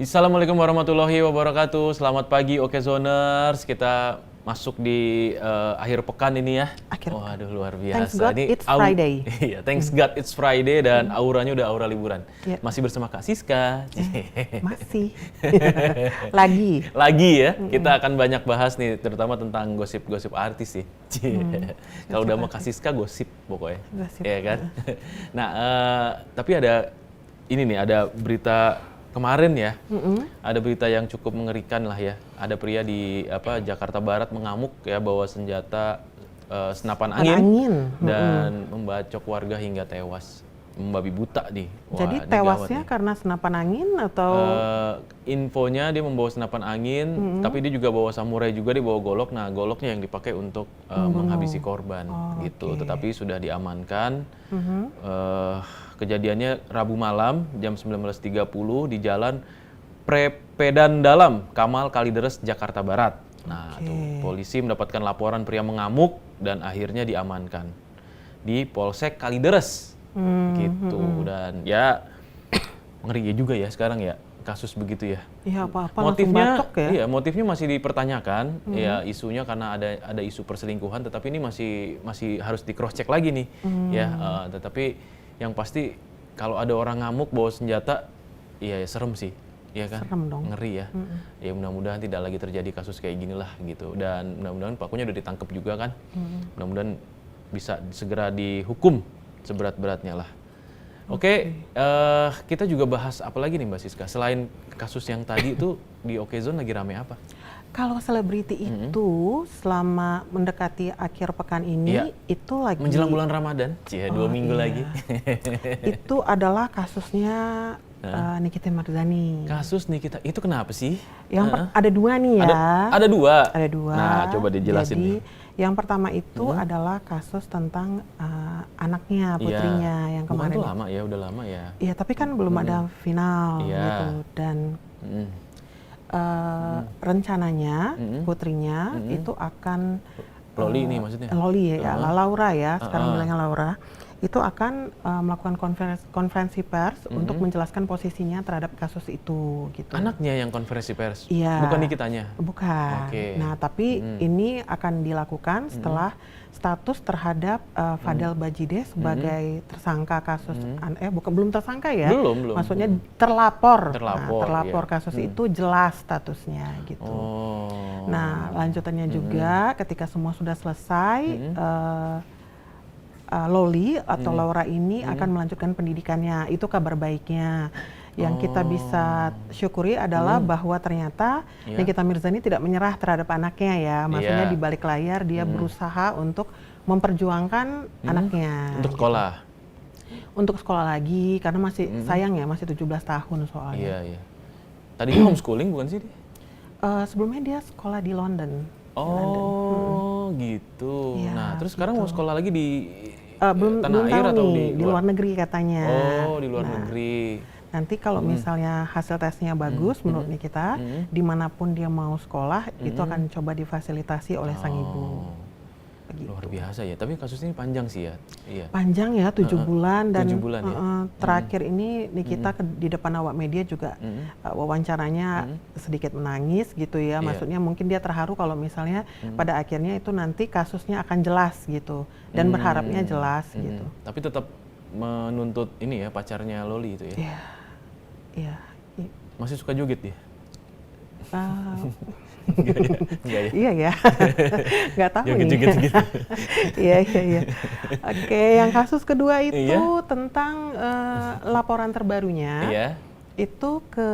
Assalamualaikum warahmatullahi wabarakatuh. Selamat pagi Okezoners. Kita masuk di akhir pekan ini ya. Waduh, luar biasa. Thanks God, ini it's Friday. Iya, thanks God it's Friday dan auranya udah aura liburan. Masih bersama Kak Siska. Masih. Lagi ya. Kita akan banyak bahas nih, terutama tentang gosip-gosip artis sih. Kalau udah mau Kak Siska gosip pokoknya. Iya kan? Nah, tapi ada ini nih, ada berita kemarin ya, ada berita yang cukup mengerikan lah ya. Ada pria di Jakarta Barat mengamuk ya, bawa senjata senapan angin dan membacok warga hingga tewas, membabi buta nih. Wah, jadi tewasnya karena senapan angin atau? Infonya dia membawa senapan angin, tapi dia juga bawa samurai juga, dia bawa golok. Nah, goloknya yang dipakai untuk menghabisi korban gitu. Tetapi sudah diamankan. Kejadiannya Rabu malam jam 19.30 di Jalan Prepedan Dalam, Kamal Kalideres, Jakarta Barat. Nah, tuh, polisi mendapatkan laporan pria mengamuk dan akhirnya diamankan di Polsek Kalideres. Gitu. Dan ya ngeri juga ya sekarang ya kasus begitu ya. Iya, apa-apa motifnya langsung bacok ya. Iya, motifnya masih dipertanyakan. Ya, isunya karena ada isu perselingkuhan, tetapi ini masih harus di cross check lagi nih. Ya, tetapi yang pasti kalau ada orang ngamuk bawa senjata, ya serem sih, ya kan? Serem dong. Ngeri ya. Ya mudah-mudahan tidak lagi terjadi kasus kayak ginilah gitu. Dan mudah-mudahan pelakunya udah ditangkap juga kan. Mudah-mudahan bisa segera dihukum seberat-beratnya lah. Oke, kita juga bahas apa lagi nih Mbak Siska? Selain kasus yang tadi itu di Okezone lagi rame apa? Kalau selebriti itu selama mendekati akhir pekan ini itu lagi menjelang bulan Ramadan, 2 minggu lagi. Itu adalah kasusnya Nikita Mirzani. Kasus Nikita itu kenapa sih? Yang ada dua nih ya. Ada dua. Ada dua. Nah, coba dijelasin. Jadi yang pertama itu adalah kasus tentang anaknya, putrinya yang kemarin. Bukan tuh lama ya, udah lama ya. Iya, tapi kan belum ada final gitu. Dan rencananya putrinya itu akan Loli nih maksudnya? Loli ya, Laura ya, sekarang bilangnya Laura. Itu akan melakukan konferensi pers untuk menjelaskan posisinya terhadap kasus itu gitu. Anaknya yang konferensi pers? Iya. Bukan Nikitanya? Bukan. Nah, tapi ini akan dilakukan setelah status terhadap Fadel Bajide sebagai tersangka kasus, belum tersangka ya? Belum. Maksudnya terlapor. Terlapor kasus itu jelas statusnya gitu. Nah, lanjutannya juga ketika semua sudah selesai, Loli atau Laura ini akan melanjutkan pendidikannya. Itu kabar baiknya. Yang kita bisa syukuri adalah bahwa ternyata Nikita Mirzani tidak menyerah terhadap anaknya ya. Maksudnya di balik layar dia berusaha untuk memperjuangkan anaknya. Untuk sekolah? Untuk sekolah lagi, karena masih sayang ya, masih 17 tahun soalnya. Iya. Tadinya homeschooling bukan sih? Sebelumnya dia sekolah di London. Gitu. Ya, nah, terus sekarang mau sekolah lagi di belum tanah air tahu atau nih, di luar negeri katanya. Di luar negeri. Nanti kalau misalnya hasil tesnya bagus menurut Nikita, dimanapun dia mau sekolah, itu akan coba difasilitasi oleh sang ibu. Begitu. Luar biasa ya, tapi kasus ini panjang sih ya. Iya. Panjang ya, 7 bulan dan 7 bulan, terakhir ini Nikita di depan awak media juga wawancaranya sedikit menangis gitu ya. Maksudnya mungkin dia terharu kalau misalnya pada akhirnya itu nanti kasusnya akan jelas gitu dan berharapnya jelas gitu. Tapi tetap menuntut ini ya pacarnya Loli itu ya. Iya. Masih suka joget dia? Enggak ya? Iya ya, nggak tahu nih. Joget-joget. Iya. Oke, yang kasus kedua itu tentang laporan terbarunya. Itu ke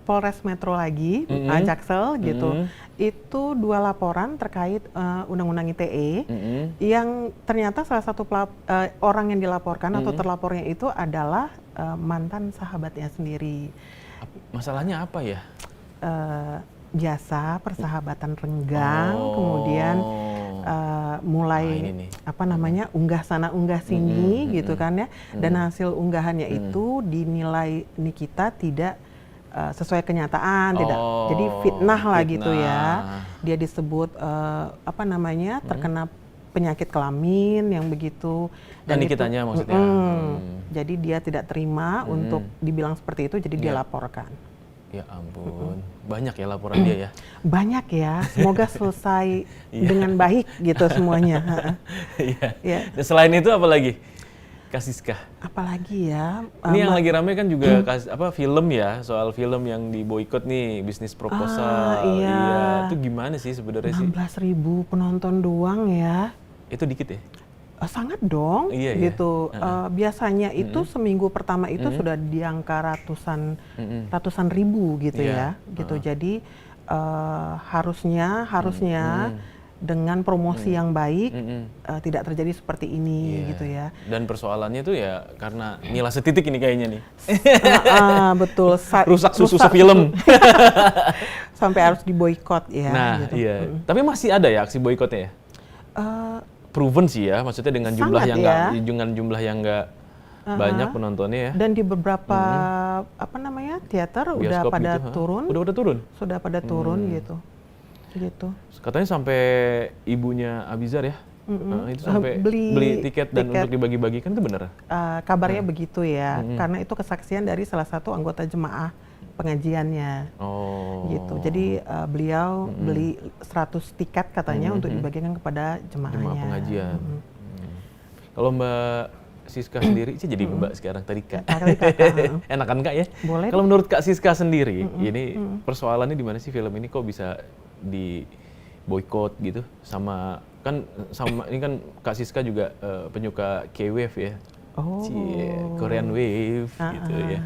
Polres Metro lagi, Jaksel gitu. Itu 2 laporan terkait Undang-Undang ITE yang ternyata salah satu orang yang dilaporkan atau terlapornya itu adalah mantan sahabatnya sendiri. Masalahnya apa ya? Jasa persahabatan renggang, kemudian mulai unggah sana unggah sini gitu kan ya, dan hasil unggahannya itu dinilai Nikita tidak sesuai kenyataan, tidak, jadi fitnah lah gitu ya. Dia disebut terkena penyakit kelamin yang begitu, dan Nikitanya maksudnya. Jadi dia tidak terima untuk dibilang seperti itu, jadi dia laporkan. Ya ampun, banyak ya laporan dia ya? Banyak ya, semoga selesai dengan baik gitu semuanya. Iya. Ya. Selain itu apa lagi? Kak Siska. Apalagi ya? Ini yang lagi rame kan juga film ya, soal film yang diboikot nih, bisnis proposal. Iya. Itu gimana sih sebenarnya sih? 16.000 penonton doang ya. Itu dikit ya? Sangat dong, gitu. Biasanya itu seminggu pertama itu sudah di angka ratusan ribu gitu ya, gitu. Jadi harusnya dengan promosi yang baik tidak terjadi seperti ini, gitu ya. Dan persoalannya itu ya karena nilai setitik ini kayaknya nih. Betul. Rusak susu film. Sampai harus diboikot ya. Nah, gitu. Iya. Tapi masih ada ya aksi boikotnya ya? Proven sih ya, maksudnya dengan jumlah yang nggak banyak penontonnya ya. Dan di beberapa teater udah pada gitu, turun. Udah turun. Sudah pada turun gitu. Katanya sampai ibunya Abizar ya. Itu sampai beli tiket dan untuk dibagi-bagi, kan itu bener? Kabarnya begitu ya, karena itu kesaksian dari salah satu anggota jemaah pengajiannya. Gitu. Jadi beliau beli 100 tiket katanya untuk dibagikan kepada jemaahnya. Jemaah pengajian. Kalau Mbak Siska sendiri sih jadi Mbak sekarang, tadi Kak. Enakan Kak ya? Boleh. Kalau menurut Kak Siska sendiri, ini persoalannya di mana sih film ini kok bisa di boykot gitu? Sama ini kan Kak Siska juga penyuka K-Wave ya. Korean Wave gitu ya.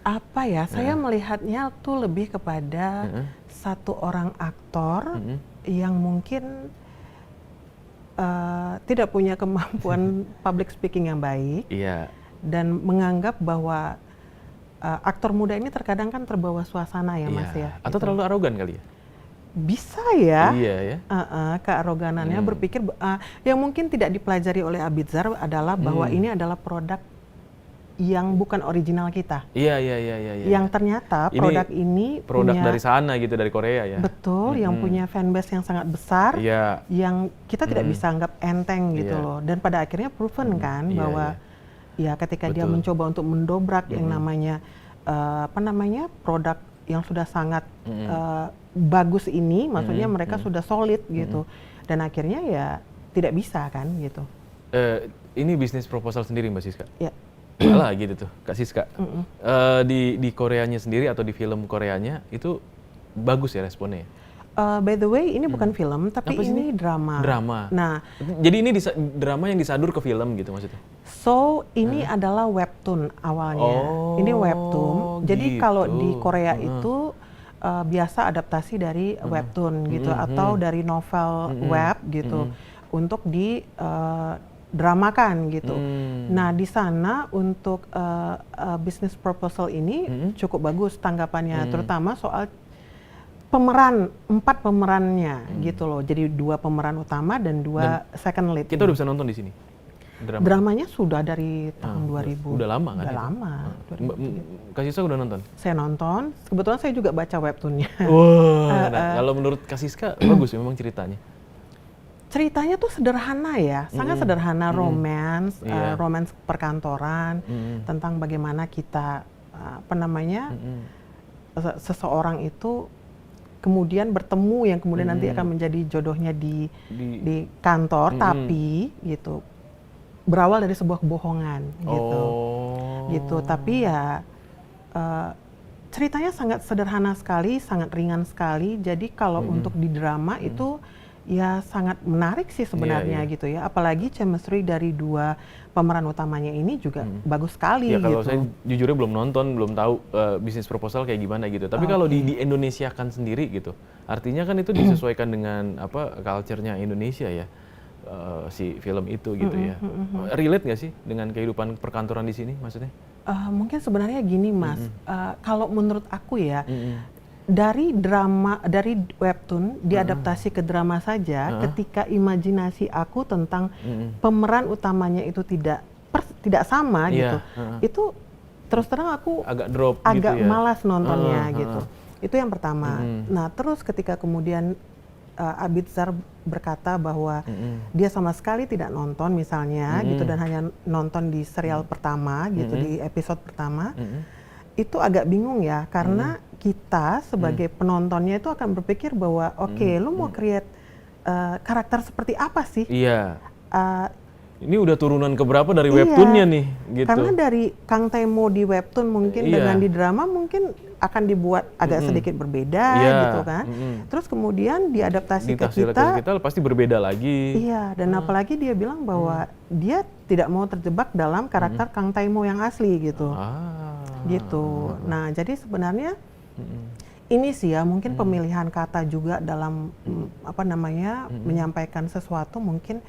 Apa ya, saya melihatnya tuh lebih kepada satu orang aktor yang mungkin tidak punya kemampuan public speaking yang baik, dan menganggap bahwa aktor muda ini terkadang kan terbawa suasana ya Mas ya. Atau terlalu arogan kali ya? Bisa ya. Iya ya. Kearoganannya berpikir yang mungkin tidak dipelajari oleh Abizar adalah bahwa ini adalah produk yang bukan original kita. Iya. Yang ternyata produk ini produk punya, dari sana gitu, dari Korea ya. Betul, yang punya fanbase yang sangat besar, yang kita tidak bisa anggap enteng gitu loh. Dan pada akhirnya proven kan bahwa ketika dia mencoba untuk mendobrak yang namanya produk yang sudah sangat bagus ini, maksudnya mereka sudah solid gitu. Dan akhirnya ya tidak bisa kan gitu. Ini bisnis proposal sendiri Mbak Siska? Ya. Lah gitu tuh Kak Siska. Di Koreanya sendiri atau di film Koreanya itu bagus ya responnya? By the way, ini bukan film, tapi ini drama. Drama. Nah, jadi ini drama yang disadur ke film gitu maksudnya? So, ini adalah webtoon awalnya. Ini webtoon. Jadi kalau di Korea itu biasa adaptasi dari webtoon gitu, atau dari novel web gitu, untuk di dramakan gitu. Nah, di sana untuk business proposal ini cukup bagus tanggapannya, terutama soal 4 pemerannya gitu loh. Jadi 2 pemeran utama dan 2 second lead. Kita udah bisa nonton di sini? Dramanya sudah dari tahun 2000. Udah lama kan? Udah lama. Kak Siska udah nonton? Saya nonton. Kebetulan saya juga baca webtoonnya. Kalau menurut Kak Siska bagus ya memang ceritanya? Ceritanya tuh sederhana ya, sangat sederhana, romance perkantoran, tentang bagaimana kita seseorang itu kemudian bertemu yang kemudian nanti akan menjadi jodohnya di kantor, tapi gitu berawal dari sebuah kebohongan gitu. Tapi ya ceritanya sangat sederhana sekali, sangat ringan sekali. Jadi kalau untuk di drama itu ya sangat menarik sih sebenarnya gitu ya. Apalagi chemistry dari 2 pemeran utamanya ini juga bagus sekali ya, kalau gitu. saya jujurnya belum nonton, belum tahu bisnis proposal kayak gimana gitu. Tapi kalau di Indonesia kan sendiri gitu, artinya kan itu disesuaikan dengan culture-nya Indonesia ya, si film itu gitu ya. Relate nggak sih dengan kehidupan perkantoran di sini maksudnya? Mungkin sebenarnya gini Mas, kalau menurut aku ya, dari webtoon diadaptasi ke drama saja, ketika imajinasi aku tentang pemeran utamanya itu tidak sama gitu, itu terus terang aku agak gitu ya? malas nontonnya gitu. Itu yang pertama. Nah, terus ketika kemudian Abizar berkata bahwa dia sama sekali tidak nonton misalnya gitu, dan hanya nonton di serial pertama gitu, di episode pertama, itu agak bingung ya, karena kita sebagai penontonnya itu akan berpikir bahwa oke, lu mau create karakter seperti apa sih? Iya. Uh, Ini udah turunan keberapa dari Iya, webtoonnya nih, gitu. karena dari Kang Temo di webtoon mungkin Iya. dengan di drama mungkin akan dibuat agak sedikit berbeda Iya. gitu kan. Terus kemudian diadaptasi ke Ditafsir kita, pasti berbeda lagi. iya, dan apalagi dia bilang bahwa dia tidak mau terjebak dalam karakter Kang Temo yang asli gitu. Gitu. Nah, jadi sebenarnya ini sih ya mungkin pemilihan kata juga dalam apa namanya menyampaikan sesuatu mungkin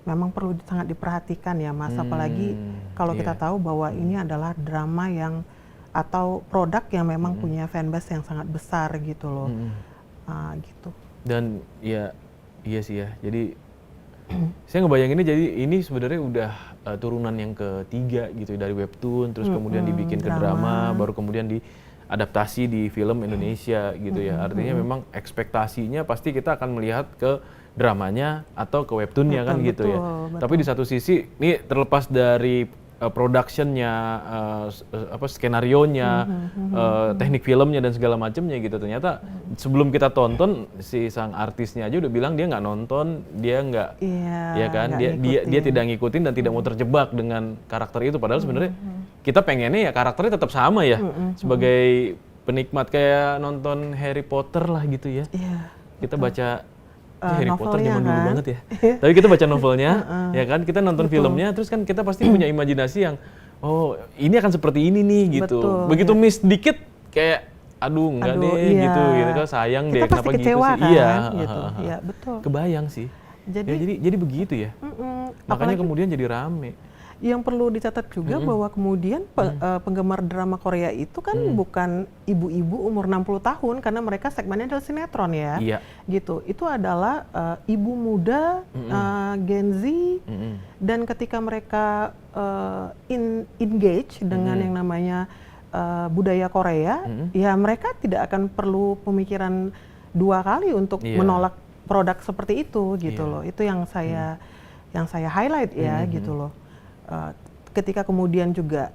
memang perlu sangat diperhatikan ya Mas, apalagi kalau kita tahu bahwa ini adalah drama yang atau produk yang memang punya fanbase yang sangat besar gitu loh. Gitu. Dan ya iya sih ya. Jadi saya ngebayanginnya jadi ini sebenarnya udah turunan yang ketiga gitu dari webtoon, terus kemudian dibikin ke drama, baru kemudian diadaptasi di film Indonesia gitu ya. Artinya memang ekspektasinya pasti kita akan melihat ke dramanya atau ke webtoonnya kan gitu ya. Betul. Tapi di satu sisi ini terlepas dari productionnya, skenarionya, teknik filmnya dan segala macamnya gitu. Ternyata sebelum kita tonton si sang artisnya aja udah bilang dia nggak nonton, dia nggak, ya kan, dia tidak ngikutin dan tidak mau terjebak dengan karakter itu. Padahal sebenarnya kita pengennya ya karakternya tetap sama ya, sebagai penikmat kayak nonton Harry Potter lah gitu ya. Kita baca Harry Potter zaman dulu banget ya. Tapi kita baca novelnya, ya kan, kita nonton filmnya, terus kan kita pasti punya imajinasi yang, oh ini akan seperti ini nih gitu. Begitu miss dikit kayak, aduh enggak deh gitu kan, sayang kita deh kenapa gitu sih. Kan? Iya, gitu. Ya, betul. Kebayang sih. Jadi begitu ya. Makanya kemudian jadi rame. Yang perlu dicatat juga bahwa kemudian penggemar drama Korea itu kan bukan ibu-ibu umur 60 tahun karena mereka segmennya adalah sinetron ya. Iya. Gitu. Itu adalah ibu muda, Gen Z, dan ketika mereka engage dengan yang namanya budaya Korea, ya mereka tidak akan perlu pemikiran dua kali untuk menolak produk seperti itu gitu loh. Itu yang saya highlight ya gitu loh. Ketika kemudian juga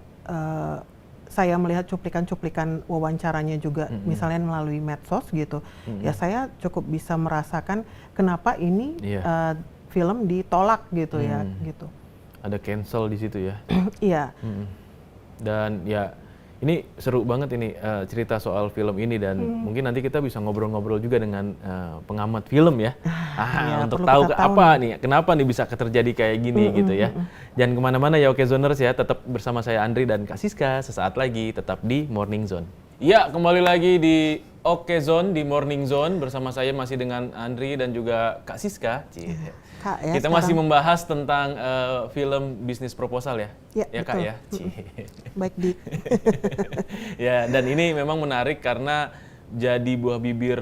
saya melihat cuplikan-cuplikan wawancaranya juga misalnya melalui medsos gitu, ya saya cukup bisa merasakan kenapa ini film ditolak gitu ya gitu. Ada cancel di situ ya. Iya. Dan ya ini seru banget ini cerita soal film ini dan mungkin nanti kita bisa ngobrol-ngobrol juga dengan pengamat film ya, untuk tahu apa nih, kenapa nih bisa terjadi kayak gini gitu ya. Jangan kemana-mana ya Okezoners ya, tetap bersama saya Andri dan Kak Siska sesaat lagi tetap di Morning Zone. Ya, kembali lagi di Okezone di Morning Zone bersama saya masih dengan Andri dan juga Kak Siska. Kak, ya, kita masih membahas tentang film bisnis proposal ya, ya Kak ya. Baik Dik. Ya, dan ini memang menarik karena jadi buah bibir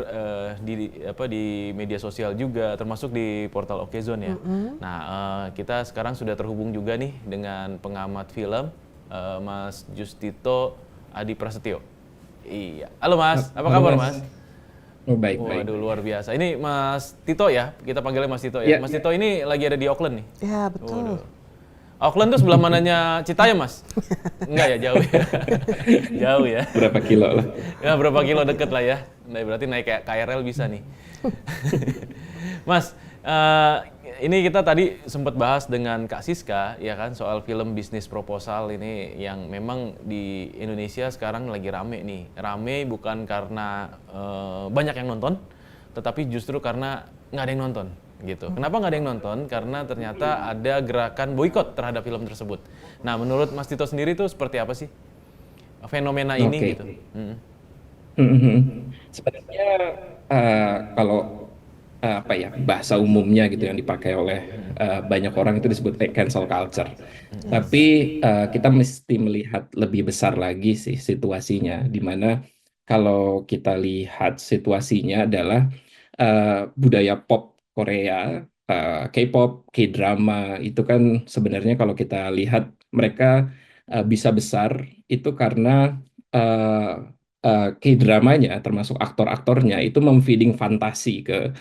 di media sosial juga, termasuk di portal Okezone ya. Nah, kita sekarang sudah terhubung juga nih dengan pengamat film Mas Justito Adi Prasetyo. Iya, halo Mas, apa kabar Mas? Oh, baik. Waduh, luar biasa. Ini Mas Tito ya, kita panggilnya Mas Tito ya. Mas Tito ini lagi ada di Auckland nih. Ya, betul. Waduh. Auckland tuh sebelah mananya Citayam, Mas? Enggak ya, jauh ya. Jauh ya. Berapa kilo lah? Ya, berapa kilo deket lah ya. Nah, berarti naik kayak KRL bisa nih. Mas, ini kita tadi sempat bahas dengan Kak Siska ya kan soal film bisnis proposal ini yang memang di Indonesia sekarang lagi rame nih. Rame bukan karena banyak yang nonton, tetapi justru karena nggak ada yang nonton gitu. Kenapa nggak ada yang nonton? Karena ternyata ada gerakan boikot terhadap film tersebut. Nah, menurut Mas Tito sendiri tuh seperti apa sih fenomena ini gitu? Sebenarnya kalau bahasa umumnya gitu yang dipakai oleh banyak orang itu disebut cancel culture. Tapi kita mesti melihat lebih besar lagi sih situasinya, di mana kalau kita lihat situasinya adalah budaya pop Korea, K-pop, K-drama itu kan sebenarnya kalau kita lihat mereka bisa besar itu karena K-dramanya termasuk aktor-aktornya itu memfeeding fantasi ke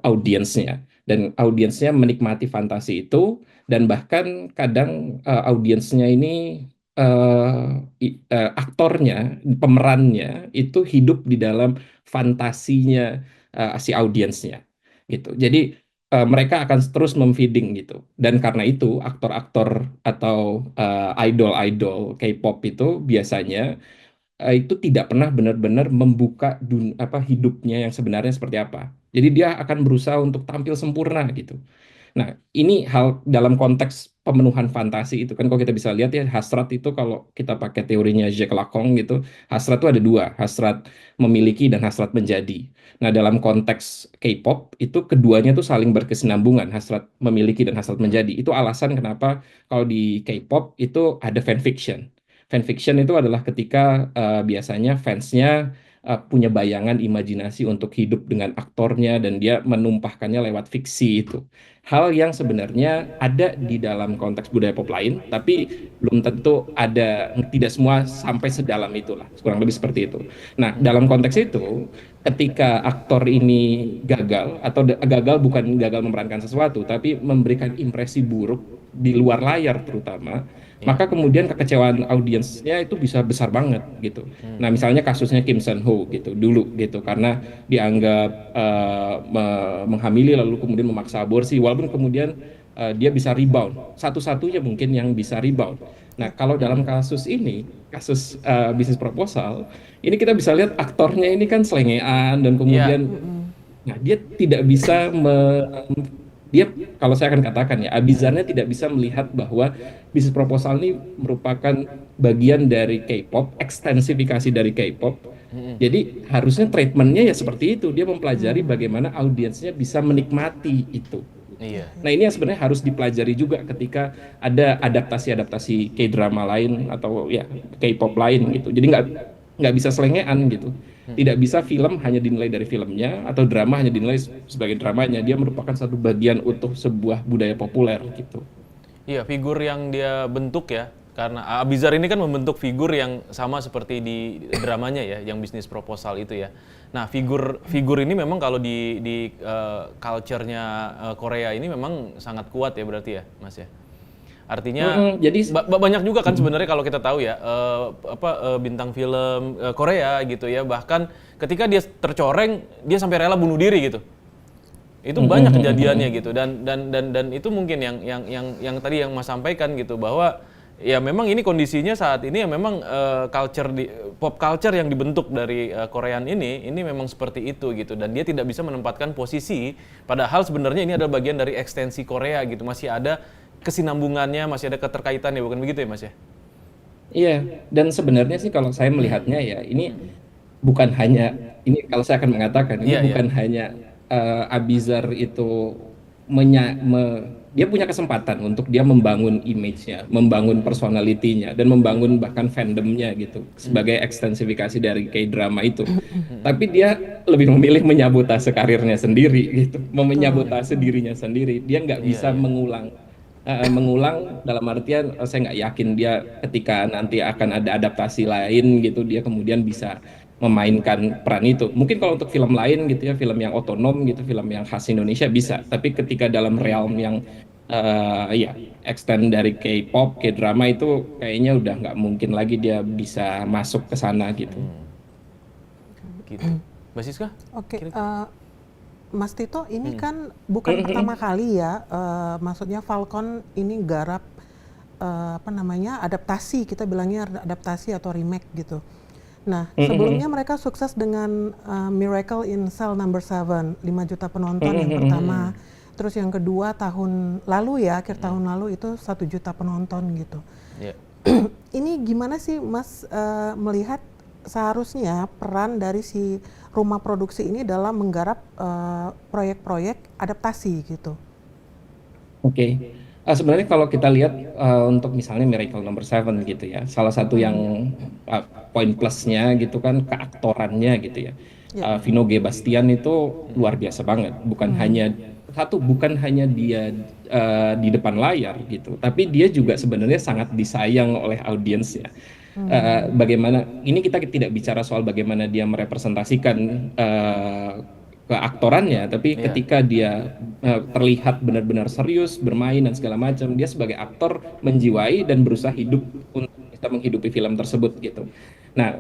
audiensnya, dan audiensnya menikmati fantasi itu, dan bahkan kadang audiensnya ini aktornya, pemerannya itu hidup di dalam fantasinya si audiensnya gitu. Jadi mereka akan terus memfeeding gitu. Dan karena itu aktor-aktor atau idol-idol K-pop itu biasanya itu tidak pernah benar-benar membuka hidupnya yang sebenarnya seperti apa. Jadi dia akan berusaha untuk tampil sempurna gitu. Nah, ini hal dalam konteks pemenuhan fantasi itu kan kalau kita bisa lihat ya hasrat itu kalau kita pakai teorinya Jacques Lacan gitu, hasrat itu ada dua, hasrat memiliki dan hasrat menjadi. Nah, dalam konteks K-pop itu keduanya tuh saling berkesinambungan, hasrat memiliki dan hasrat menjadi. Itu alasan kenapa kalau di K-pop itu ada fanfiction. Fanfiction itu adalah ketika biasanya fansnya punya bayangan imajinasi untuk hidup dengan aktornya dan dia menumpahkannya lewat fiksi itu. Hal yang sebenarnya ada di dalam konteks budaya pop lain, tapi belum tentu ada, tidak semua sampai sedalam itulah, kurang lebih seperti itu. Nah, dalam konteks itu, ketika aktor ini gagal, atau gagal bukan gagal memerankan sesuatu, tapi memberikan impresi buruk di luar layar terutama, maka kemudian kekecewaan audiensnya itu bisa besar banget gitu. Nah, misalnya kasusnya Kim Sun Ho gitu dulu gitu karena dianggap menghamili lalu kemudian memaksa aborsi walaupun kemudian dia bisa rebound. Satu-satunya mungkin yang bisa rebound. Nah, kalau dalam kasus ini, kasus bisnis proposal, ini kita bisa lihat aktornya ini kan selengean dan kemudian nah dia tidak bisa dia kalau saya akan katakan ya Abizarnya tidak bisa melihat bahwa bisnis proposal ini merupakan bagian dari K-pop, ekstensifikasi dari K-pop. Jadi harusnya treatmentnya ya seperti itu, dia mempelajari bagaimana audiensnya bisa menikmati itu. Iya. Nah, ini yang sebenarnya harus dipelajari juga ketika ada adaptasi-adaptasi K-drama lain atau ya K-pop lain gitu. Jadi nggak bisa selengean gitu. Tidak bisa film hanya dinilai dari filmnya atau drama hanya dinilai sebagai dramanya. Dia merupakan satu bagian utuh sebuah budaya populer gitu. Iya, figur yang dia bentuk ya. Karena Abizar ini kan membentuk figur yang sama seperti di dramanya ya, yang bisnis proposal itu ya. Nah, figur ini memang kalau di culture-nya Korea ini memang sangat kuat ya berarti ya, Mas ya. Artinya jadi banyak juga kan sebenarnya kalau kita tahu ya bintang film Korea gitu ya, bahkan ketika dia tercoreng dia sampai rela bunuh diri gitu. Itu banyak kejadiannya gitu dan itu mungkin yang tadi yang Mas sampaikan gitu bahwa ya memang ini kondisinya saat ini ya memang pop culture yang dibentuk dari Korean ini memang seperti itu gitu dan dia tidak bisa menempatkan posisi padahal sebenarnya ini adalah bagian dari ekstensi Korea gitu, masih ada kesinambungannya, masih ada keterkaitannya, bukan begitu ya Mas ya? Iya, dan sebenarnya sih kalau saya melihatnya ya ini bukan hanya ini kalau saya akan mengatakan ini bukan hanya Abizar itu dia punya kesempatan untuk dia membangun image-nya, membangun personality-nya dan membangun bahkan fandomnya gitu sebagai ekstensifikasi dari K-drama itu. Tapi dia lebih memilih menyabotase karirnya sendiri gitu, menyabotase dirinya sendiri. Dia nggak bisa mengulang dalam artian saya nggak yakin dia ketika nanti akan ada adaptasi lain gitu dia kemudian bisa memainkan peran itu. Mungkin kalau untuk film lain gitu ya, film yang otonom gitu, film yang khas Indonesia bisa. Tapi ketika dalam realm yang ya extend dari K-pop, K-drama itu kayaknya udah nggak mungkin lagi dia bisa masuk ke sana gitu. Gitu. Mbak Siska? Oke. Mas Tito, ini kan bukan pertama kali ya, maksudnya Falcon ini garap adaptasi, kita bilangnya adaptasi atau remake gitu. Nah, sebelumnya mereka sukses dengan Miracle in Cell Number 7, 5 juta penonton yang pertama. Terus yang kedua tahun lalu ya, akhir tahun lalu itu 1 juta penonton gitu. Yeah. Ini gimana sih Mas melihat seharusnya peran dari si rumah produksi ini dalam menggarap proyek-proyek adaptasi gitu? Oke. Sebenarnya kalau kita lihat untuk misalnya Miracle Number 7 gitu ya, salah satu yang poin plusnya gitu kan keaktorannya gitu ya. Vino G. Bastian itu luar biasa banget, bukan hanya dia di depan layar gitu, tapi dia juga sebenarnya sangat disayang oleh audiensnya. Bagaimana ini kita tidak bicara soal bagaimana dia merepresentasikan keaktorannya, tapi ketika dia terlihat benar-benar serius bermain dan segala macam, dia sebagai aktor menjiwai dan berusaha hidup untuk kita menghidupi film tersebut gitu. Nah,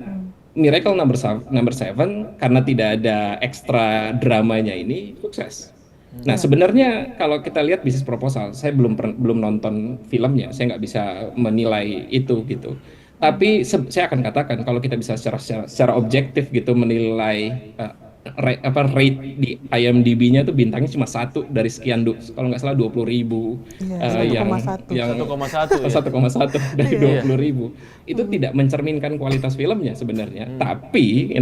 Miracle Number Seven karena tidak ada ekstra dramanya ini sukses. Nah, sebenarnya kalau kita lihat bisnis proposal, saya belum nonton filmnya, saya nggak bisa menilai itu gitu. Tapi saya akan katakan kalau kita bisa secara objektif gitu menilai rate di IMDb-nya tuh bintangnya cuma 1 dari sekian, kalau nggak salah 20.000, Iya, yang 1,1 ya. 1,1 dari 20.000 itu tidak mencerminkan kualitas filmnya sebenarnya. Tapi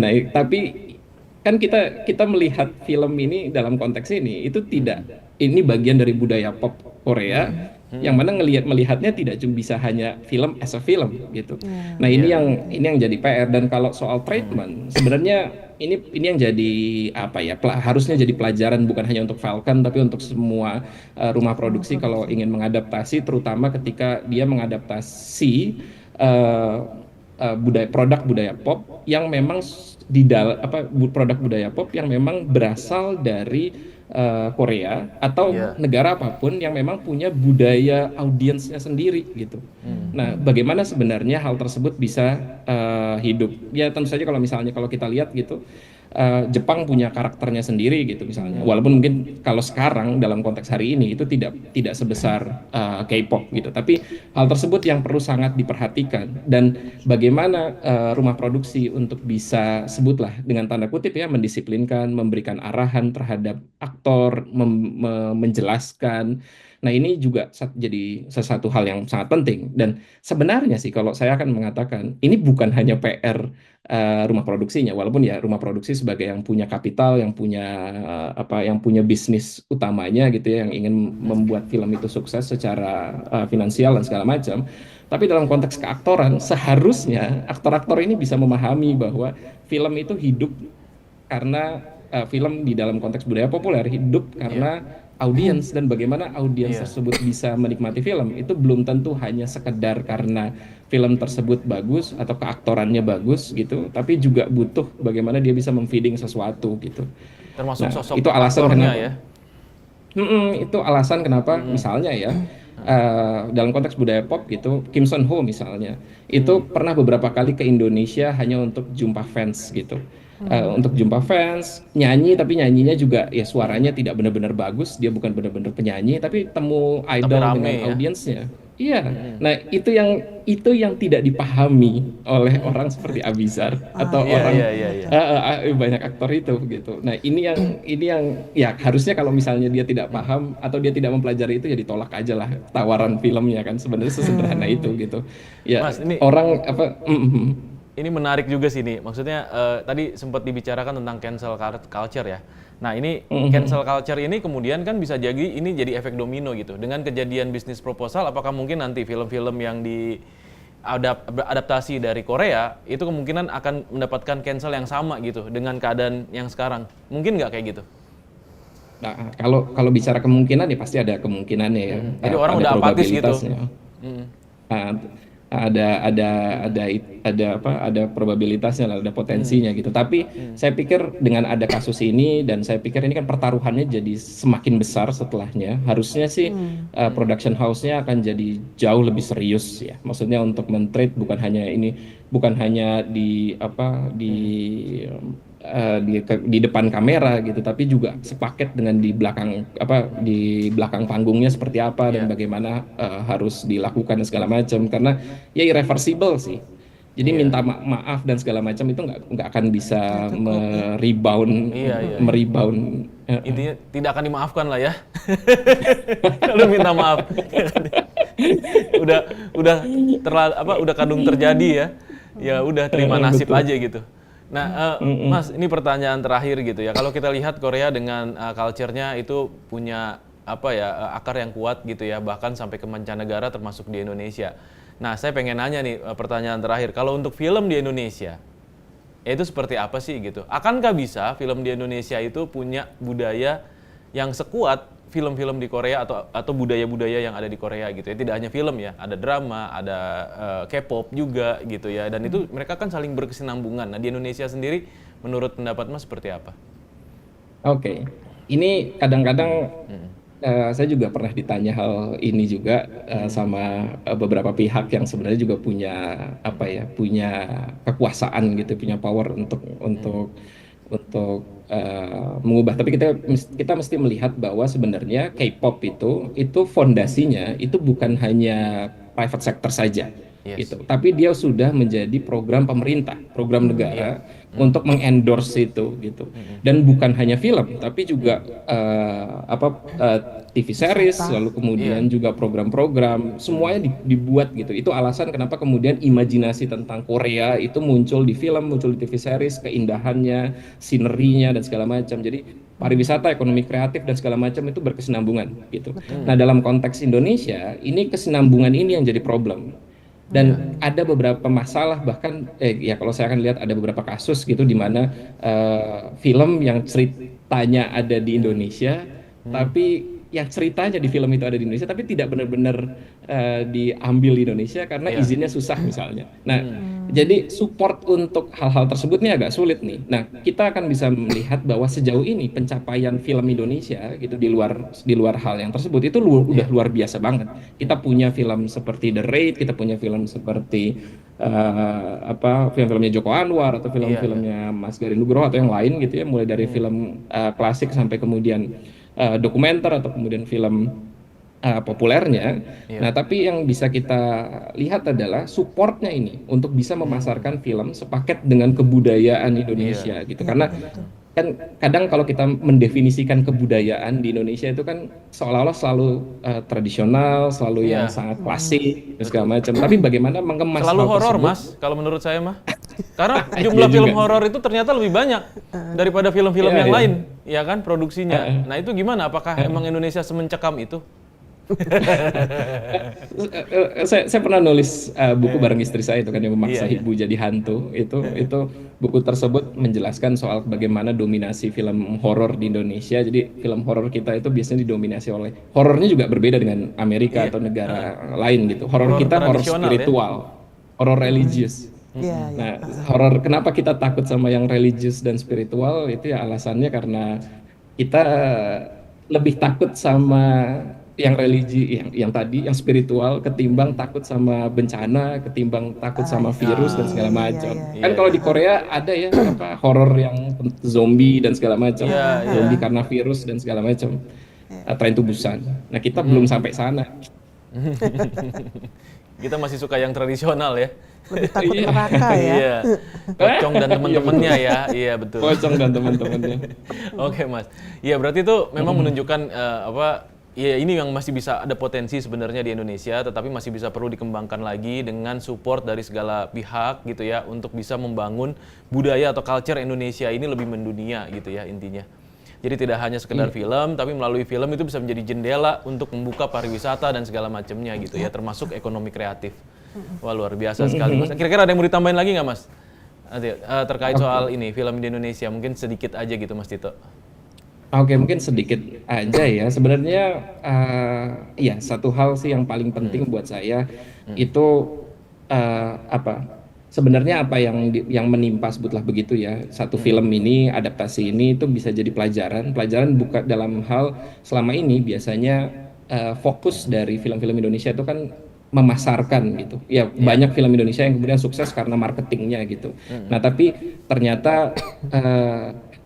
kan kita melihat film ini dalam konteks ini itu tidak, ini bagian dari budaya pop Korea yang mana melihatnya tidak cuma bisa hanya film as a film gitu. Nah, ini yang jadi PR. Dan kalau soal treatment sebenarnya ini yang jadi apa ya, harusnya jadi pelajaran bukan hanya untuk Falcon tapi untuk semua rumah produksi kalau ingin mengadaptasi, terutama ketika dia mengadaptasi produk budaya pop yang memang produk budaya pop yang memang berasal dari Korea atau negara apapun yang memang punya budaya audiensnya sendiri gitu. Nah, bagaimana sebenarnya hal tersebut bisa hidup? Ya tentu saja kalau misalnya kalau kita lihat gitu, Jepang punya karakternya sendiri gitu misalnya. Walaupun mungkin kalau sekarang dalam konteks hari ini itu tidak sebesar K-pop gitu. Tapi hal tersebut yang perlu sangat diperhatikan, dan bagaimana rumah produksi untuk bisa, sebutlah dengan tanda kutip ya, mendisiplinkan, memberikan arahan terhadap aktor, menjelaskan. Nah, ini juga jadi sesuatu hal yang sangat penting. Dan sebenarnya sih kalau saya akan mengatakan ini bukan hanya PR rumah produksinya, walaupun ya rumah produksi sebagai yang punya kapital, yang punya bisnis utamanya gitu ya, yang ingin membuat film itu sukses secara finansial dan segala macam. Tapi dalam konteks keaktoran, seharusnya aktor-aktor ini bisa memahami bahwa film itu hidup karena film di dalam konteks budaya populer hidup karena audiens, dan bagaimana audiens tersebut bisa menikmati film itu belum tentu hanya sekedar karena film tersebut bagus atau keaktorannya bagus gitu, tapi juga butuh bagaimana dia bisa memfeeding sesuatu gitu. Termasuk sosok itu alasan aktornya kenapa, ya. Itu alasan kenapa misalnya ya dalam konteks budaya pop gitu, Kim Son Ho misalnya itu pernah beberapa kali ke Indonesia hanya untuk jumpa fans gitu. Untuk jumpa fans, nyanyi, tapi nyanyinya juga ya suaranya tidak benar-benar bagus, dia bukan benar-benar penyanyi, tapi temu idol dengan audiensnya. Iya, nah itu yang tidak dipahami oleh orang seperti Abizar atau banyak aktor itu gitu. Nah ini yang ya harusnya kalau misalnya dia tidak paham atau dia tidak mempelajari itu ya ditolak aja lah tawaran filmnya kan, sebenarnya sesederhana itu gitu. Ya Mas, ini orang ini menarik juga sih nih, maksudnya tadi sempat dibicarakan tentang cancel culture ya. Nah ini cancel culture ini kemudian kan bisa jadi ini jadi efek domino gitu. Dengan kejadian bisnis proposal, apakah mungkin nanti film-film yang adaptasi dari Korea itu kemungkinan akan mendapatkan cancel yang sama gitu dengan keadaan yang sekarang? Mungkin nggak kayak gitu? Nah, kalau bicara kemungkinan ya pasti ada kemungkinannya ya. Jadi orang udah apatis gitu. Ada probabilitasnya lah, ada potensinya gitu. Tapi saya pikir dengan ada kasus ini, dan saya pikir ini kan pertaruhannya jadi semakin besar setelahnya. Harusnya sih production house-nya akan jadi jauh lebih serius ya. Maksudnya untuk men-treat bukan hanya di depan kamera gitu, tapi juga sepaket dengan di belakang panggungnya seperti apa dan bagaimana harus dilakukan dan segala macam, karena ya irreversible sih. Jadi minta maaf dan segala macam itu nggak akan bisa merebound. Intinya tidak akan dimaafkan lah ya. Kalau minta maaf. udah kadung terjadi ya. Ya udah terima nasib aja gitu. Nah, Mas, ini pertanyaan terakhir gitu ya. Kalau kita lihat Korea dengan culture-nya itu punya akar yang kuat gitu ya, bahkan sampai ke mancanegara termasuk di Indonesia. Nah, saya pengen nanya nih pertanyaan terakhir. Kalau untuk film di Indonesia, itu seperti apa sih gitu? Akankah bisa film di Indonesia itu punya budaya yang sekuat film-film di Korea atau budaya-budaya yang ada di Korea gitu ya? Tidak hanya film ya, ada drama, ada K-pop juga gitu ya, dan itu mereka kan saling berkesinambungan. Nah, di Indonesia sendiri menurut pendapat Mas seperti apa? Oke. Ini kadang-kadang saya juga pernah ditanya hal ini juga sama beberapa pihak yang sebenarnya juga punya apa ya, punya kekuasaan gitu, punya power untuk mengubah. Tapi kita mesti melihat bahwa sebenarnya K-pop itu fondasinya itu bukan hanya private sector saja. Yes. Gitu. Tapi dia sudah menjadi program pemerintah, program negara untuk mengendorse itu gitu. Dan bukan hanya film, tapi juga TV series, lalu kemudian juga program-program, semuanya dibuat gitu. Itu alasan kenapa kemudian imajinasi tentang Korea itu muncul di film, muncul di TV series, keindahannya, sinerinya dan segala macam. Jadi pariwisata, ekonomi kreatif dan segala macam itu berkesinambungan gitu. Nah, dalam konteks Indonesia, ini kesinambungan ini yang jadi problem. Dan ada beberapa masalah, bahkan ya kalau saya akan lihat ada beberapa kasus gitu di mana film yang ceritanya ada di Indonesia, tapi yang ceritanya di film itu ada di Indonesia, tapi tidak benar-benar diambil di Indonesia karena izinnya susah misalnya. Nah, jadi support untuk hal-hal tersebut nih agak sulit nih. Nah, kita akan bisa melihat bahwa sejauh ini pencapaian film Indonesia gitu di luar hal yang tersebut itu udah luar biasa banget. Kita punya film seperti The Raid, kita punya film seperti film-filmnya Joko Anwar atau film-filmnya Mas Garin Nugroho atau yang lain gitu ya, mulai dari film klasik sampai kemudian dokumenter atau kemudian film populernya. Nah, tapi yang bisa kita lihat adalah supportnya ini untuk bisa memasarkan film sepaket dengan kebudayaan Indonesia gitu. Karena kan kadang kalau kita mendefinisikan kebudayaan di Indonesia itu kan seolah-olah selalu tradisional, selalu yang sangat klasik dan segala macam. Tapi bagaimana mengemas selalu hal horor, tersebut? Mas, kalau menurut saya mah. Karena jumlah film horor itu ternyata lebih banyak daripada film-film yang lain, ya kan, produksinya. Nah, itu gimana? Apakah emang Indonesia semencekam itu? Saya pernah nulis buku bareng istri saya itu kan, yang memaksa ibu jadi hantu. Itu buku tersebut menjelaskan soal bagaimana dominasi film horor di Indonesia. Jadi film horor kita itu biasanya didominasi oleh, horornya juga berbeda dengan Amerika atau negara lain gitu. Horor kita horor spiritual, horor religius. Nah, horor, kenapa kita takut sama yang religius dan spiritual itu ya alasannya karena kita lebih takut sama yang religi, yang tadi, yang spiritual, ketimbang takut sama bencana, ketimbang takut sama virus dan segala macam. Kan kalau di Korea ada ya horor yang zombie dan segala macam, zombie karena virus dan segala macam, Train to Busan. Nah, kita belum sampai sana. Kita masih suka yang tradisional ya. Lebih takut neraka ya. Iya. Pocong dan teman-temannya ya. Iya, betul. Pocong dan teman-temannya. Oke, Mas. Iya, berarti itu memang menunjukkan ya ini yang masih bisa ada potensi sebenarnya di Indonesia, tetapi masih bisa perlu dikembangkan lagi dengan support dari segala pihak gitu ya, untuk bisa membangun budaya atau culture Indonesia ini lebih mendunia gitu ya intinya. Jadi tidak hanya sekedar film, tapi melalui film itu bisa menjadi jendela untuk membuka pariwisata dan segala macamnya gitu ya, termasuk ekonomi kreatif. Wah, luar biasa sekali, Mas. Kira-kira ada yang mau ditambahin lagi nggak, Mas? Terkait soal ini film di Indonesia, mungkin sedikit aja gitu, Mas Tito. Oke, mungkin sedikit aja ya. Sebenarnya ya satu hal sih yang paling penting buat saya itu sebenarnya apa yang menimpa, sebutlah begitu ya, satu film ini, adaptasi ini itu bisa jadi pelajaran bukan dalam hal selama ini biasanya fokus dari film-film Indonesia itu kan memasarkan gitu ya, banyak film Indonesia yang kemudian sukses karena marketingnya gitu. Nah, tapi ternyata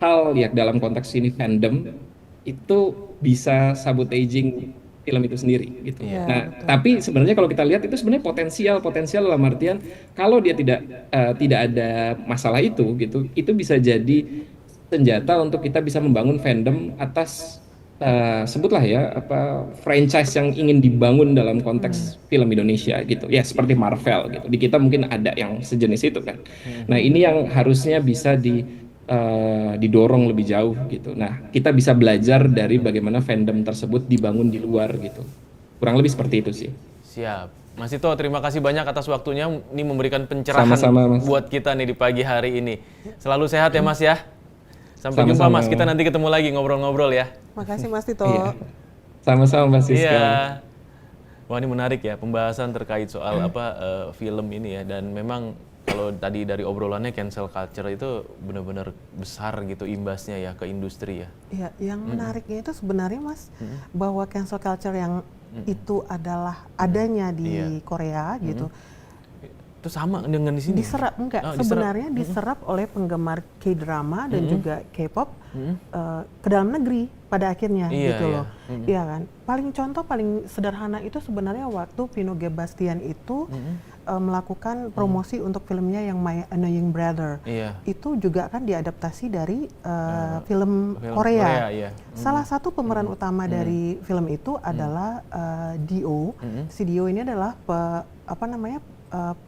hal yang dalam konteks ini fandom itu bisa sabotaging film itu sendiri gitu. Nah, tapi sebenarnya kalau kita lihat itu sebenarnya potensial dalam artian kalau dia tidak ada masalah itu gitu, itu bisa jadi senjata untuk kita bisa membangun fandom atas sebutlah ya franchise yang ingin dibangun dalam konteks film Indonesia gitu. Ya seperti Marvel gitu. Di kita mungkin ada yang sejenis itu kan. Nah, ini yang harusnya bisa didorong lebih jauh gitu. Nah, kita bisa belajar dari bagaimana fandom tersebut dibangun di luar gitu. Kurang lebih seperti itu sih. Siap. Mas Tito, terima kasih banyak atas waktunya. Ini memberikan pencerahan buat kita nih di pagi hari ini. Selalu sehat ya, Mas ya. Sampai jumpa, Mas. Kita nanti ketemu lagi ngobrol-ngobrol ya. Makasih, Mas Tito. Iya. Sama-sama, Mas Siska. Iya. Wah, ini menarik ya pembahasan terkait soal film ini ya, dan memang kalau tadi dari obrolannya cancel culture itu benar-benar besar gitu imbasnya ya ke industri ya. Iya, yang menariknya itu sebenarnya Mas, bahwa cancel culture yang itu adalah adanya di Korea gitu. Itu sama dengan di sini? Diserap, enggak. Sebenarnya diserap oleh penggemar K-drama dan juga K-pop ke dalam negeri pada akhirnya gitu loh. Iya kan. Paling sederhana itu sebenarnya waktu Pino Gebastian itu melakukan promosi untuk filmnya yang My Annoying Brother. Itu juga kan diadaptasi dari film Korea. Salah satu pemeran utama dari film itu adalah Dio. Si Dio ini adalah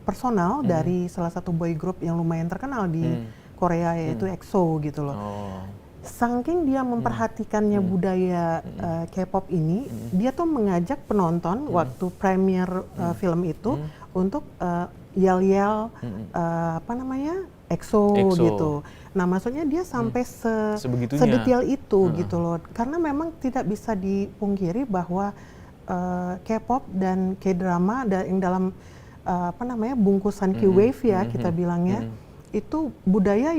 personal dari salah satu boy group yang lumayan terkenal di Korea yaitu EXO gitu loh. Saking dia memperhatikannya budaya K-pop ini, dia tuh mengajak penonton waktu premier film itu untuk yel-yel EXO gitu. Nah, maksudnya dia sampai sedetail itu gitu loh. Karena memang tidak bisa dipungkiri bahwa K-pop dan K-drama yang dalam bungkusan K-wave ya kita bilangnya, itu budaya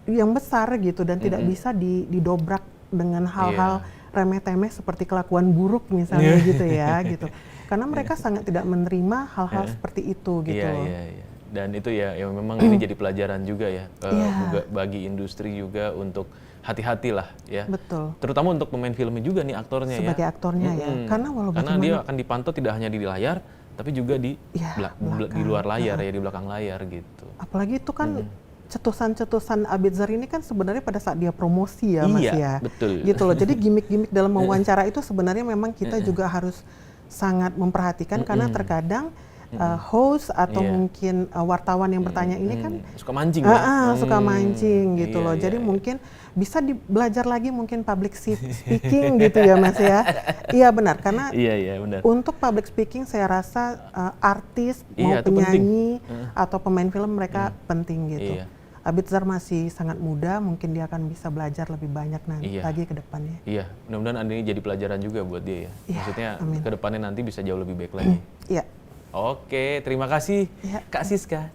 yang besar gitu dan tidak bisa didobrak dengan hal-hal remeh-temeh seperti kelakuan buruk misalnya gitu ya gitu. Karena mereka sangat tidak menerima hal-hal seperti itu gitu loh. Dan itu ya memang ini jadi pelajaran juga ya bagi industri juga untuk hati-hati lah ya. Betul. Terutama untuk pemain filmnya juga nih aktornya sebagai aktornya ya. Karena dia akan dipantau tidak hanya di layar tapi juga di luar layar ya, di belakang layar gitu. Apalagi itu kan cetusan-cetusan Abizar ini kan sebenarnya pada saat dia promosi ya Mas ya. Betul. Gitu loh. Jadi gimmick-gimmick dalam wawancara itu sebenarnya memang kita juga harus sangat memperhatikan karena terkadang host atau mungkin wartawan yang bertanya ini kan suka mancing suka mancing gitu loh. Jadi mungkin bisa belajar lagi mungkin public speaking gitu ya Mas ya. Iya benar karena benar. Untuk public speaking saya rasa artis mau penyanyi atau pemain film mereka penting gitu. Abizar masih sangat muda, mungkin dia akan bisa belajar lebih banyak nanti lagi ke depannya. Iya, mudah-mudahan ini jadi pelajaran juga buat dia ya. Maksudnya ke depannya nanti bisa jauh lebih baik lagi. Iya. Oke, terima kasih Kak Siska.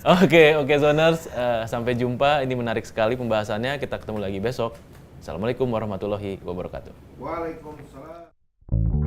Oke, Zoners, sampai jumpa. Ini menarik sekali pembahasannya. Kita ketemu lagi besok. Assalamualaikum warahmatullahi wabarakatuh. Waalaikumsalam.